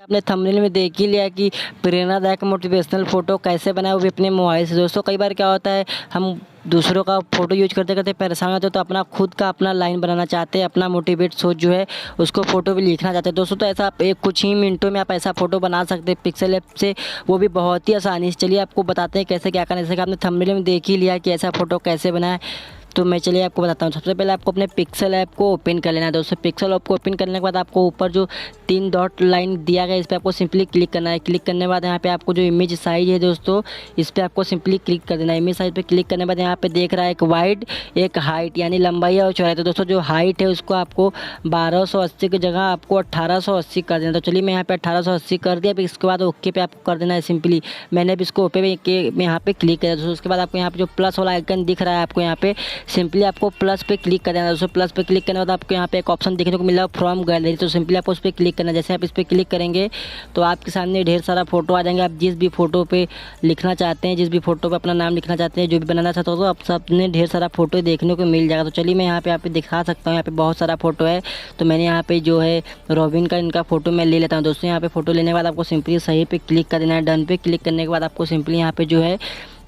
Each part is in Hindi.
आपने थंबनेल में देख ही लिया कि प्रेरणादायक मोटिवेशनल फ़ोटो कैसे बनाए, वो भी अपने मोबाइल से। दोस्तों कई बार क्या होता है, हम दूसरों का फ़ोटो यूज करते करते परेशान होते हैं, तो अपना खुद का अपना लाइन बनाना चाहते हैं, अपना मोटिवेट सोच जो है उसको फ़ोटो भी लिखना चाहते हैं दोस्तों। तो ऐसा आप एक कुछ ही मिनटों में आप ऐसा फ़ोटो बना सकते हैं पिक्सेल ऐप से, वो भी बहुत ही आसानी से। चलिए आपको बताते हैं कैसे क्या करना है। जैसे कि आपने थंबनेल में देख ही लिया कि ऐसा फ़ोटो कैसे बनाए, तो मैं चलिए आपको बताता हूँ। सबसे पहले आपको अपने पिक्सेल ऐप को ओपन कर लेना है दोस्तों। पिक्सेल ऐप को ओपन करने के बाद आपको ऊपर जो 3 डॉट लाइन दिया गया है, इस पर आपको सिंपली क्लिक करना है। क्लिक करने के बाद यहाँ पे आपको जो इमेज साइज है दोस्तों, इस पर आपको सिंपली क्लिक कर देना है। इमेज साइज पे क्लिक करने के बाद यहाँ पे देख रहा है एक वाइड एक हाइट, यानी लंबाई और चौड़ाई। तो दोस्तों जो हाइट है उसको आपको 1280 की जगह आपको 1880 कर देना। तो चलिए मैं यहाँ पे 1880 कर दिया। फिर इसके बाद ओके पे आपको कर देना है सिंपली। मैंने भी इसको ओके पे यहाँ पे क्लिक किया दोस्तों। उसके बाद आपको यहाँ पे जो प्लस वाला आइकन दिख रहा है, आपको यहाँ पे सिंपली आपको प्लस पे क्लिक कर देना है दोस्तों। प्लस पे क्लिक करने के बाद आपको यहाँ पे एक ऑप्शन देखने को मिला है फ्रॉम गैलरी, तो सिंपली आपको उस पर क्लिक करना है। जैसे आप इस पर क्लिक करेंगे तो आपके सामने ढेर सारा फोटो आ जाएंगे। आप जिस भी फोटो पे लिखना चाहते हैं, जिस भी फोटो पे अपना नाम लिखना चाहते हैं, जो भी बनाना चाहते हो, तो आप सबने ढेर सारा फोटो देखने को मिल जाएगा। तो चलिए मैं यहाँ पे दिखा सकता हूँ। यहाँ पे बहुत सारा फोटो है, तो मैंने यहाँ पे जो है रॉबिन का इनका फोटो मैं ले लेता हूँ दोस्तों। यहाँ पे फोटो लेने के बाद आपको सिंपली सही पे क्लिक कर देना है। डन पे क्लिक करने के बाद आपको सिंपली यहाँ पे जो है,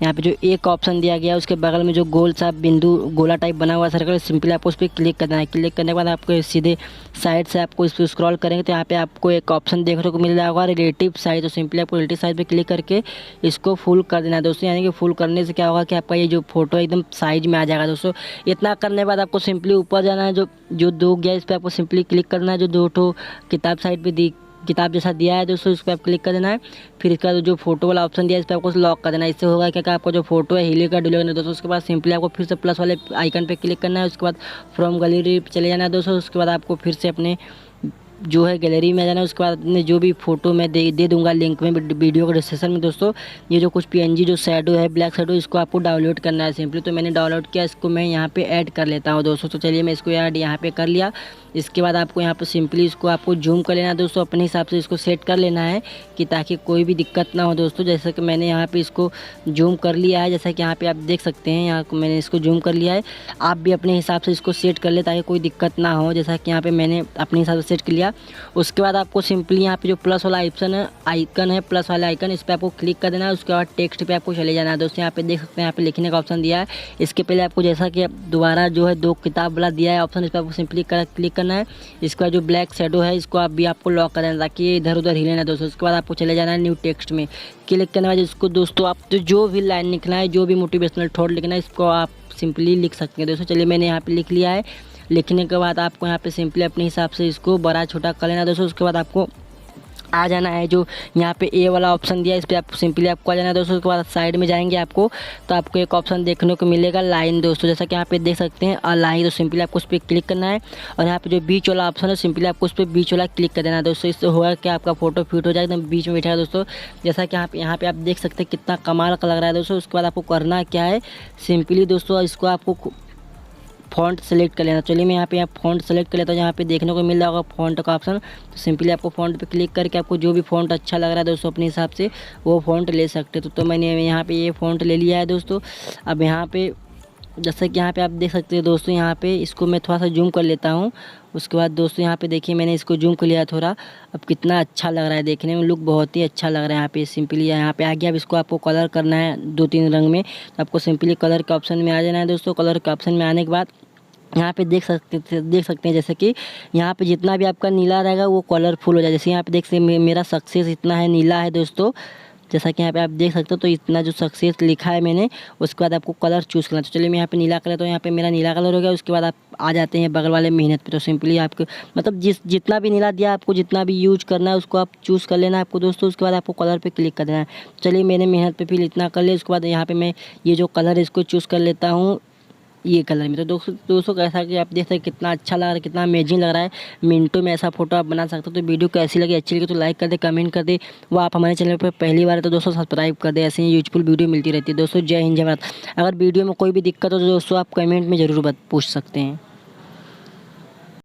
यहाँ पे जो एक ऑप्शन दिया गया है उसके बगल में जो गोल सा बिंदु गोला टाइप बना हुआ सर्कल, सिंपली आपको उस पर क्लिक करना है। क्लिक करने के बाद आपको सीधे साइड से आपको इस पर स्क्रॉल करेंगे तो यहाँ पे आपको एक ऑप्शन देखने को मिल जाएगा होगा रिलेटिव साइज। तो सिंपली आपको रिलेटिव साइज पे क्लिक करके इसको फुल कर देना है दोस्तों। यानी कि फुल करने से क्या होगा कि आपका ये जो फोटो एकदम साइज में आ जाएगा दोस्तों। इतना करने के बाद आपको सिंपली ऊपर जाना है, जो दो गया इस पर आपको सिंपली क्लिक करना है। जो दो ठो किताब साइड पर किताब जैसा दिया है दोस्तों, इस पर आप क्लिक कर देना है। फिर इसका जो फोटो वाला ऑप्शन दिया है इस पर आपको लॉक कर देना है। इससे होगा क्या, आपका जो फोटो है हिलेगा डुलेगा दोस्तों। उसके बाद सिंपली आपको फिर से प्लस वाले आइकन पे क्लिक करना है। उसके बाद फ्रॉम गैलरी चले जाना है दोस्तों। उसके बाद आपको फिर से अपने जो है गैलरी में आ जाना है। उसके बाद अपने जो भी फोटो मैं दे दूंगा लिंक में वीडियो के डिस्क्रिप्शन में दोस्तों। ये जो कुछ पीएनजी जो शैडो है, ब्लैक शैडो, इसको आपको डाउनलोड करना है सिंपली। तो मैंने डाउनलोड किया, इसको मैं यहाँ पे ऐड कर लेता हूँ दोस्तों। तो चलिए मैं इसको ऐड यहाँ पे कर लिया। इसके बाद आपको यहाँ पे सिंपली इसको आपको जूम कर लेना है दोस्तों। अपने हिसाब से इसको सेट कर लेना है कि ताकि कोई भी दिक्कत ना हो दोस्तों। जैसे कि मैंने यहाँ पे इसको जूम कर लिया है, जैसा कि यहाँ पे आप देख सकते हैं, यहाँ मैंने इसको जूम कर लिया है। आप भी अपने हिसाब से इसको सेट कर ले ताकि कोई दिक्कत ना हो, जैसा कि यहाँ पे मैंने अपने हिसाब से सेट कर लिया। उसके बाद आपको सिंपली यहाँ पे जो प्लस वाला आइकन है प्लस वाला आइकन, इस पर आपको क्लिक कर देना है। उसके बाद टेक्स्ट पे आपको चले जाना है दोस्तों। यहाँ पे देख सकते हैं, यहाँ पे लिखने का ऑप्शन दिया है। इसके पहले आपको जैसा कि दोबारा जो है 2 किताब वाला दिया है ऑप्शन, इस पर आपको सिंपली क्लिक करना है। इसका जो ब्लैक शैडो है इसको आप भी आपको लॉक कर देना ताकि ये इधर उधर हिले ना दोस्तों। उसके बाद आपको चले जाना है न्यू टेक्स्ट में। क्लिक करने के बाद इसको दोस्तों आप जो भी लाइन लिखना है, जो भी मोटिवेशनल थॉट लिखना है, इसको आप सिंपली लिख सकते हैं दोस्तों। चलिए मैंने यहाँ पे लिख लिया है। लिखने के बाद आपको यहाँ पे सिंपली अपने हिसाब से इसको बड़ा छोटा कर लेना दोस्तों। उसके बाद आपको आ जाना है, जो यहाँ पे ए वाला ऑप्शन दिया है इस पर आप सिंपली आपको आ जाना है दोस्तों। उसके बाद साइड में जाएंगे आपको तो आपको एक ऑप्शन देखने को मिलेगा लाइन दोस्तों, जैसा कि यहाँ पे देख सकते हैं लाइन। तो सिंपली आपको उस पर क्लिक करना है और यहाँ पे जो बीच वाला ऑप्शन है सिंपली आपको उस पर बीच वाला क्लिक कर देना है दोस्तों। इससे होगा कि आपका फोटो फिट हो जाएगा, एकदम बीच में बैठा दोस्तों। जैसा कि यहाँ पे आप देख सकते हैं कितना कमाल का लग रहा है दोस्तों। उसके बाद आपको करना क्या है, सिंपली दोस्तों इसको आपको फ़ॉन्ट सेलेक्ट कर लेना। चलिए मैं यहाँ पे फ़ॉन्ट सेलेक्ट कर लेता हूँ। यहाँ पे देखने को मिल रहा होगा फ़ॉन्ट का ऑप्शन, तो सिंपली आपको फ़ॉन्ट पे क्लिक करके आपको जो भी फ़ॉन्ट अच्छा लग रहा है दोस्तों अपने हिसाब से वो फ़ॉन्ट ले सकते हो। तो मैंने यहाँ पे ये फ़ॉन्ट ले लिया है दोस्तों। अब यहाँ पे जैसा कि यहाँ पे आप देख सकते हो दोस्तों, यहाँ पे इसको मैं थोड़ा सा जूम कर लेता हूँ। उसके बाद दोस्तों यहाँ पे देखिए मैंने इसको जूम कर लिया थोड़ा। अब कितना अच्छा लग रहा है देखने में, लुक बहुत ही अच्छा लग रहा है। यहाँ पे सिंपली यहाँ पे आ गया। अब इसको आपको कलर करना है 2-3 रंग में, तो आपको सिंपली कलर के ऑप्शन में आ जाना है दोस्तों। कलर के ऑप्शन में आने के बाद यहाँ पे देख सकते हैं जैसे कि यहाँ पे जितना भी आपका नीला रहेगा वो कलरफुल हो जाए। जैसे यहाँ पे देख सकते हैं मेरा सक्सेस इतना है नीला है दोस्तों, जैसा कि यहाँ पे आप देख सकते हो। तो इतना जो सक्सेस लिखा है मैंने, उसके बाद आपको कलर चूज़ करना। तो चलिए मैं यहाँ पे नीला कलर, तो यहाँ पे मेरा नीला कलर हो गया। उसके बाद आप आ जाते हैं बगल वाले मेहनत पे। तो सिंपली आपको मतलब जितना भी नीला दिया आपको जितना भी यूज करना है उसको आप चूज़ कर लेना है आपको दोस्तों। उसके बाद आपको कलर पे क्लिक कर देना है। चलिए मैंने मेहनत पे फिर इतना कर लिया। उसके बाद यहाँ पे मैं ये जो कलर है इसको चूज़ कर लेता हूँ ये कलर में। तो दोस्तों कैसा कि आप देख सकते हैं कितना अच्छा लग रहा है, कितना अमेजिंग लग रहा है। मिनटों में ऐसा फोटो आप बना सकते हो। तो वीडियो कैसी लगी, अच्छी लगी तो लाइक कर दे, कमेंट कर दे। वो आप हमारे चैनल पर पहली बार है तो दोस्तों सब्सक्राइब कर दे। ऐसे ही यूजफुल वीडियो मिलती रहती है दोस्तों। जय हिंद जय भारत। अगर वीडियो में कोई भी दिक्कत हो तो दोस्तों आप कमेंट में ज़रूर पूछ सकते हैं।